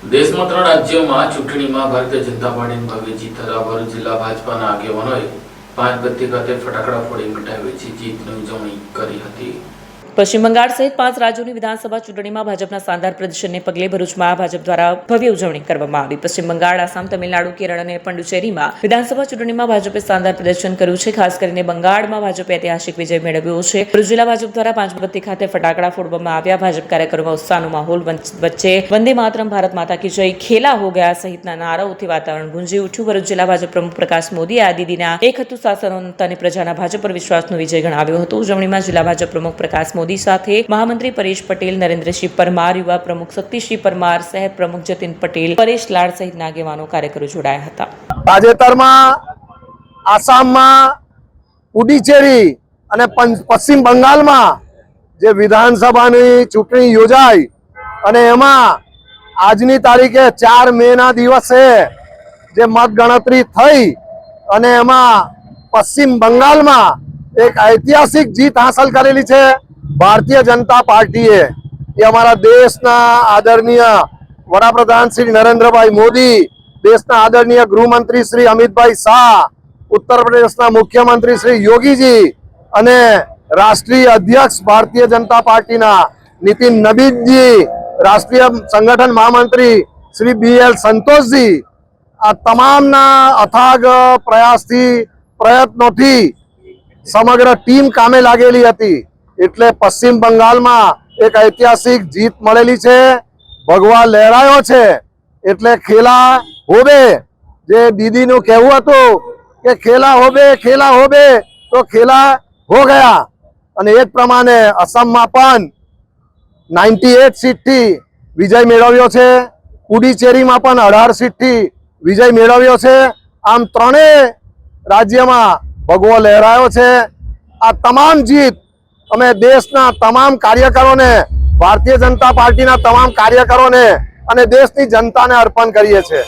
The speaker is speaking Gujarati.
દેશમાં 3 રાજ્યોમાં ચૂંટણીમાં ભારતીય જનતા પાર્ટીની ભવ્ય જીત ધરાવનાર જિલ્લા ભાજપાના આગેવાનોએ 5 ગતિ ખાતે ફટાકડા ફોડી મીઠાઈ વેચી જીતની ઉજવણી કરી હતી। પશ્ચિમ બંગાળ સહિત 5 રાજ્યોની વિધાનસભા ચૂંટણીમાં ભાજપના શાનદાર પ્રદર્શનને પગલે ભરૂચમાં ભાજપ દ્વારા ભવ્ય ઉજવણી કરવામાં આવી। પશ્ચિમ બંગાળ, આસામ, તમિલનાડુ, કેરળ અને પુડુચેરીમાં વિધાનસભા ચૂંટણીમાં ભાજપે શાનદાર પ્રદર્શન કર્યું છે। ખાસ કરીને બંગાળમાં ભાજપે ઐતિહાસિક વિજય મેળવ્યો છે। ભરૂચ જિલ્લા ભાજપ દ્વારા 5 ગતિ ખાતે ફટાકડા ફોડવામાં આવ્યા। ભાજપ કાર્યકરોમાં ઉત્સાહનો માહોલ વચ્ચે વંદે માતરમ, ભારત માતા કી જય, ખેલા હો ગયા સહિતના નારાઓથી વાતાવરણ ગુંજી ઉઠ્યું। ભરૂચ જિલ્લા ભાજપ પ્રમુખ પ્રકાશ મોદીએ આ દીદીના એક હતું શાસન અને પ્રજાના ભાજપ પર વિશ્વાસનો વિજય ગણાવ્યો હતો। ઉજવણીમાં જિલ્લા ભાજપ પ્રમુખ પ્રકાશ મોદી સાથે મહામંત્રી પરેશ પટેલ, નરેન્દ્રસિંહ પરમાર, યુવા પ્રમુખ શક્તિસિંહ પરમાર, શહેર પ્રમુખ જતીન પટેલ, પરેશ લાડ સહિતના આગેવાનો કાર્યકરો જોડાયા હતા। તાજેતરમાં આસામમાં, પુડુચેરી અને પશ્ચિમ બંગાળમાં જે વિધાનસભાની ચૂંટણી યોજાઈ અને એમાં આજની તારીખે 4 મેના દિવસે જે મતગણતરી થઈ અને એમાં પશ્ચિમ બંગાળમાં એક ઐતિહાસિક જીત હાંસલ કરેલી છે ભારતીય જનતા પાર્ટીએ। એ અમારા દેશના આદરણીય વડાપ્રધાન શ્રી નરેન્દ્રભાઈ મોદી, દેશના આદરણીય ગૃહમંત્રી શ્રી અમિતભાઈ શાહ, ઉત્તર પ્રદેશના મુખ્યમંત્રી શ્રી યોગીજી અને રાષ્ટ્રીય અધ્યક્ષ ભારતીય જનતા પાર્ટીના નીતિન નબીનજી, રાષ્ટ્રીય સંગઠન મહામંત્રી શ્રી BL સંતોષજી, આ તમામના અથાગ પ્રયત્નોથી સમગ્ર ટીમ કામે લાગેલી હતી। એટલે પશ્ચિમ બંગાળમાં એક ઐતિહાસિક જીત મળેલી છે। ભગવા લહેરાયો છે એટલે ખેલા હોબે, જે દીદીનું કહેવું હતું કે ખેલા હોબે તો ખેલા હો ગયા। અને એ જ પ્રમાણે અસમમાં પણ 98 સીટથી વિજય મેળવ્યો છે। પુડુચેરીમાં પણ 18 સીટથી વિજય મેળવ્યો છે। આમ ત્રણેય રાજ્યમાં ભગવો લહેરાયો છે। આ તમામ જીત અમે દેશના તમામ કાર્યકરોને, ભારતીય જનતા પાર્ટીના તમામ કાર્યકરોને અને દેશની જનતાને અર્પણ કરીએ છીએ।